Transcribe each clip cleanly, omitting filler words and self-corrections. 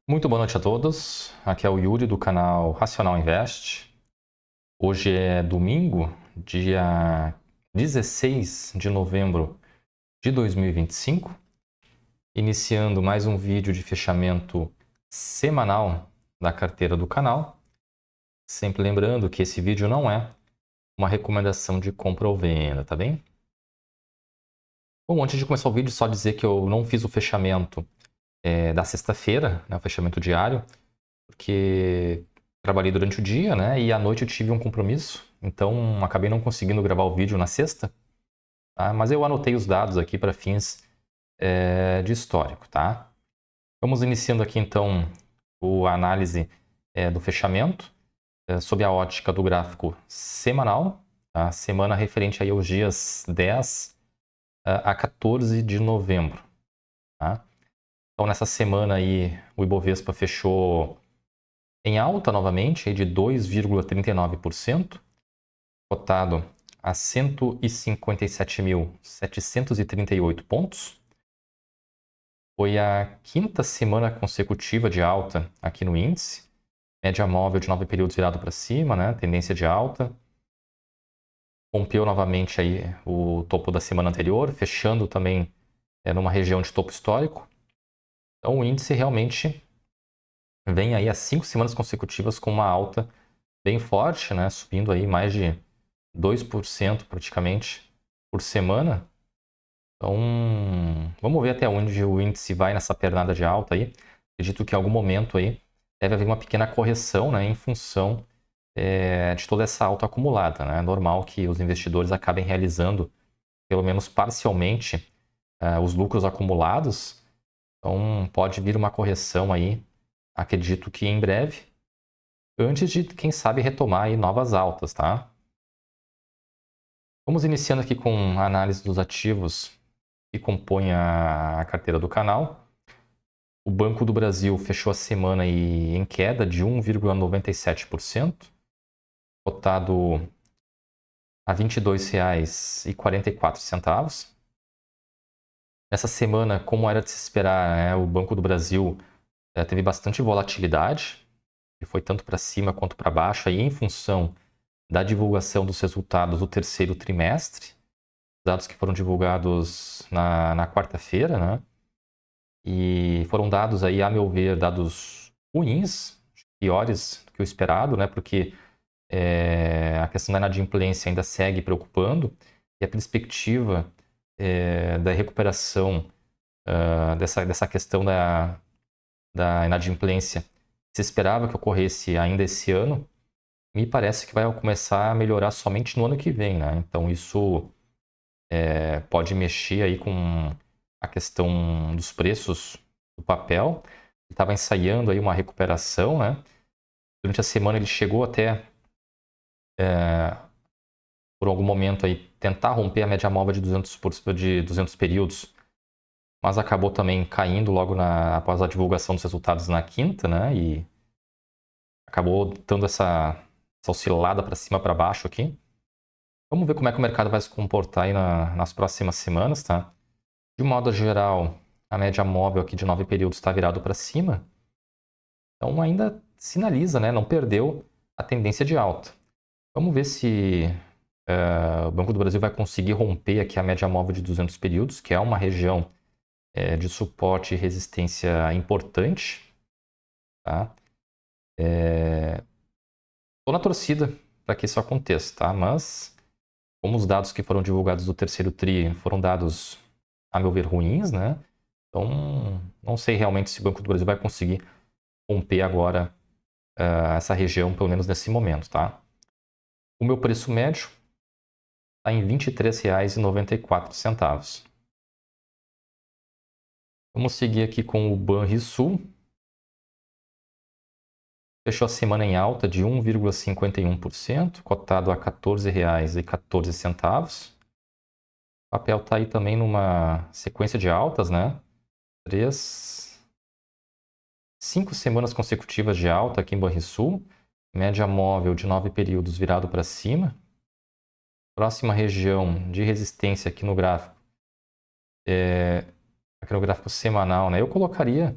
Muito boa noite a todos. Aqui é o Yuri do canal Racional Invest. Hoje é domingo, dia 16 de novembro de 2025, iniciando mais um vídeo de fechamento semanal da carteira do canal. Sempre lembrando que esse vídeo não é uma recomendação de compra ou venda, tá bem? Bom, antes de começar o vídeo, só dizer que eu não fiz o fechamento da sexta-feira, né, o fechamento diário, porque trabalhei durante o dia, né? E à noite eu tive um compromisso, então acabei não conseguindo gravar o vídeo na sexta, tá? Mas eu anotei os dados aqui para fins de histórico, tá? Vamos iniciando aqui então a análise do fechamento sob a ótica do gráfico semanal, tá? Semana referente aí aos dias 10 a 14 de novembro, tá? Então nessa semana aí o Ibovespa fechou em alta novamente de 2,39%, cotado a 157.738 pontos. Foi a quinta semana consecutiva de alta aqui no índice. Média móvel de 9 períodos virado para cima, né? Tendência de alta. Rompeu novamente aí o topo da semana anterior, fechando também numa região de topo histórico. Então o índice realmente vem aí há 5 semanas consecutivas com uma alta bem forte, né? Subindo aí mais de 2% praticamente por semana. Então, vamos ver até onde o índice vai nessa pernada de alta aí. Acredito que em algum momento aí deve haver uma pequena correção, né, em função de toda essa alta acumulada, né? É normal que os investidores acabem realizando, pelo menos parcialmente, os lucros acumulados. Então, pode vir uma correção aí, acredito que em breve, antes de, quem sabe, retomar aí novas altas, tá? Vamos iniciando aqui com a análise dos ativos que compõem a carteira do canal. O Banco do Brasil fechou a semana aí em queda de 1,97%, cotado a R$ 22,44. Nessa semana, como era de se esperar, né, o Banco do Brasil teve bastante volatilidade, que foi tanto para cima quanto para baixo, aí, em função da divulgação dos resultados do terceiro trimestre, dados que foram divulgados na quarta-feira, né? E foram dados aí, a meu ver, dados ruins, piores do que o esperado, né? Porque a questão da inadimplência ainda segue preocupando e a perspectiva da recuperação dessa questão da inadimplência se esperava que ocorresse ainda esse ano, me parece que vai começar a melhorar somente no ano que vem, né? Então isso pode mexer aí com a questão dos preços do papel. Ele estava ensaiando aí uma recuperação, né? Durante a semana ele chegou até, por algum momento, aí, tentar romper a média móvel de 200 períodos, mas acabou também caindo logo após a divulgação dos resultados na quinta, né? E acabou dando essa oscilada para cima para baixo aqui. Vamos ver como é que o mercado vai se comportar aí nas próximas semanas, tá? De modo geral, a média móvel aqui de 9 períodos está virado para cima. Então ainda sinaliza, né? Não perdeu a tendência de alta. Vamos ver se o Banco do Brasil vai conseguir romper aqui a média móvel de 200 períodos, que é uma região de suporte e resistência importante. Tá? Estou na torcida para que isso aconteça, tá? Mas como os dados que foram divulgados do terceiro TRI foram dados, a meu ver, ruins, né? Então, não sei realmente se o Banco do Brasil vai conseguir romper agora essa região, pelo menos nesse momento, tá? O meu preço médio está em R$ 23,94. Vamos seguir aqui com o Banrisul. Fechou a semana em alta de 1,51%, cotado a R$ 14,14. O papel está aí também numa sequência de altas, né? 5 semanas consecutivas de alta aqui em Banrisul. Média móvel de 9 períodos virado para cima. Próxima região de resistência aqui no gráfico aqui no gráfico semanal, né? Eu colocaria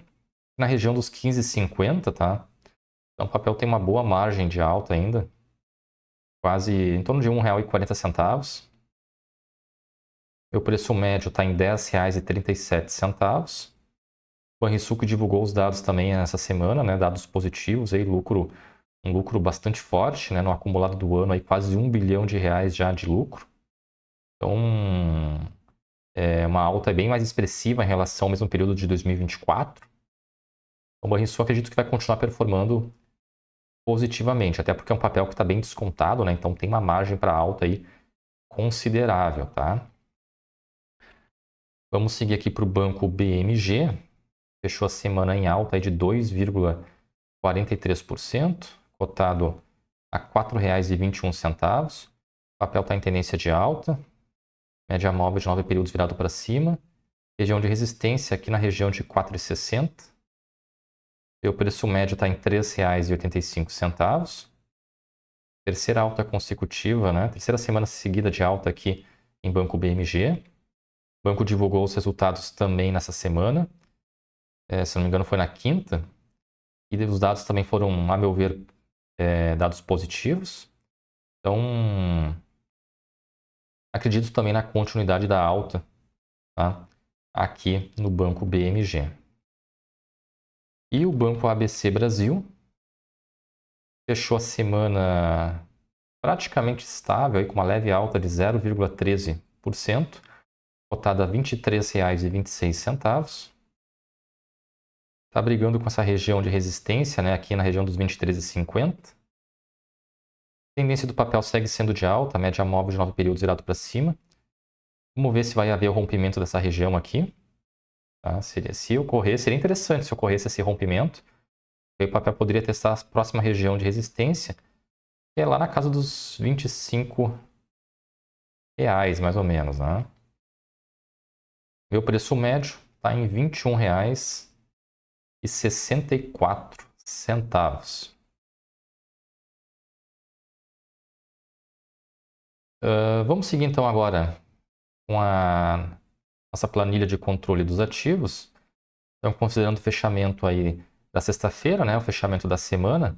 na região dos 15,50, tá? Então o papel tem uma boa margem de alta ainda, quase em torno de R$ 1,40. Meu preço médio está em R$ 10,37. O Banrisul que divulgou os dados também essa semana, né? Dados positivos, aí, um lucro bastante forte, né? No acumulado do ano, aí, quase R$ 1 bilhão já de lucro. Então, é uma alta bem mais expressiva em relação ao mesmo período de 2024. O Banrisul acredito que vai continuar performando positivamente, até porque é um papel que está bem descontado, né? Então tem uma margem para alta aí considerável, tá? Vamos seguir aqui para o banco BMG. Fechou a semana em alta aí de 2,43%, cotado a R$ 4,21. O papel está em tendência de alta, média móvel de 9 períodos virado para cima, região de resistência aqui na região de 4,60. O preço médio está em R$ 3,85. Terceira alta consecutiva, né? Terceira semana seguida de alta aqui em banco BMG. O banco divulgou os resultados também nessa semana. Se não me engano, foi na quinta. E os dados também foram, a meu ver, dados positivos. Então, acredito também na continuidade da alta, tá? Aqui no banco BMG. E o banco ABC Brasil fechou a semana praticamente estável, aí, com uma leve alta de 0,13%, cotada a R$ 23,26. Está brigando com essa região de resistência, né, aqui na região dos 23,50. A tendência do papel segue sendo de alta, média móvel de 9 períodos virado para cima. Vamos ver se vai haver o rompimento dessa região aqui. Tá? Se ocorrer, seria interessante se ocorresse esse rompimento. Aí o papel poderia testar a próxima região de resistência, que é lá na casa dos R$ 25, mais ou menos. Né? Meu preço médio está em R$ 21,64. Vamos seguir então agora com a nossa planilha de controle dos ativos. Então, considerando o fechamento aí da sexta-feira, né, o fechamento da semana,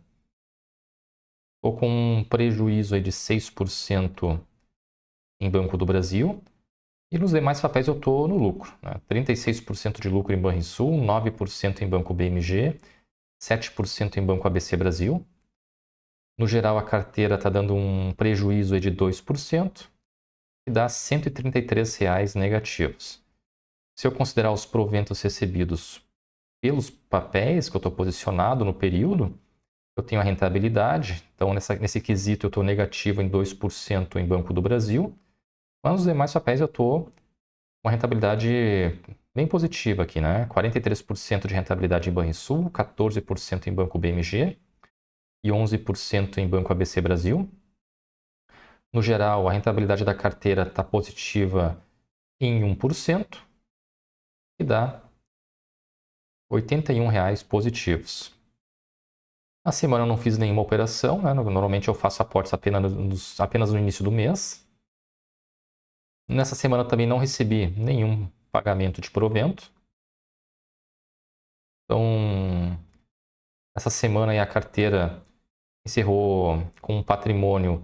estou com um prejuízo aí de 6% em Banco do Brasil. E nos demais papéis eu estou no lucro. Né? 36% de lucro em Banrisul, 9% em Banco BMG, 7% em Banco ABC Brasil. No geral, a carteira está dando um prejuízo aí de 2%, que dá R$ 133 negativos. Se eu considerar os proventos recebidos pelos papéis que eu estou posicionado no período, eu tenho a rentabilidade. Então, nesse quesito, eu estou negativo em 2% em Banco do Brasil. Mas nos demais papéis eu estou com uma rentabilidade bem positiva aqui, né? 43% de rentabilidade em Banrisul, 14% em Banco BMG e 11% em Banco ABC Brasil. No geral, a rentabilidade da carteira está positiva em 1%, que dá R$ 81 positivos. Na semana eu não fiz nenhuma operação, né? Normalmente eu faço aportes apenas no início do mês. Nessa semana também não recebi nenhum pagamento de provento. Então, essa semana aí a carteira encerrou com um patrimônio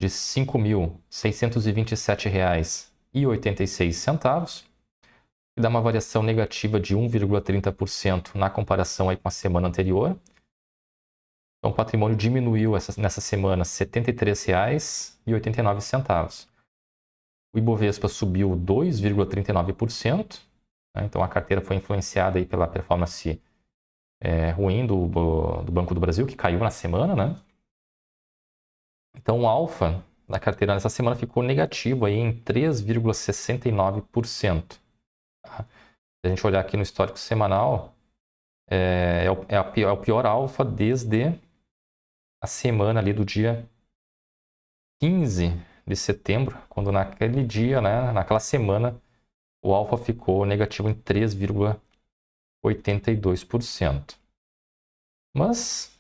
de R$ 5.627,86, que dá uma variação negativa de 1,30% na comparação aí com a semana anterior. Então, o patrimônio diminuiu nessa semana R$ 73,89. O Ibovespa subiu 2,39%. Né? Então, a carteira foi influenciada aí pela performance ruim do Banco do Brasil, que caiu na semana. Né? Então, o alfa da carteira nessa semana ficou negativo aí em 3,69%. Tá? Se a gente olhar aqui no histórico semanal, é o pior alfa desde a semana ali do dia 15 de setembro, quando naquele dia, né, naquela semana, o alfa ficou negativo em 3,82%. Mas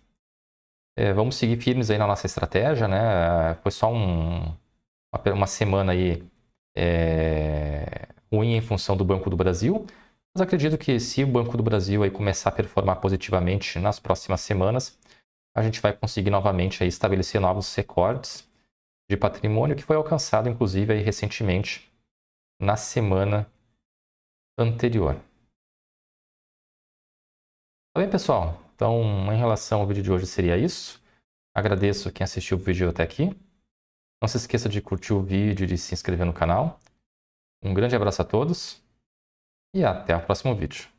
vamos seguir firmes aí na nossa estratégia, né? Foi só uma semana aí ruim em função do Banco do Brasil, Mas acredito que se o Banco do Brasil aí começar a performar positivamente nas próximas semanas, a gente vai conseguir novamente aí estabelecer novos recordes de patrimônio que foi alcançado, inclusive, aí recentemente na semana anterior. Tá bem, pessoal? Então, em relação ao vídeo de hoje, seria isso. Agradeço quem assistiu o vídeo até aqui. Não se esqueça de curtir o vídeo e de se inscrever no canal. Um grande abraço a todos e até o próximo vídeo.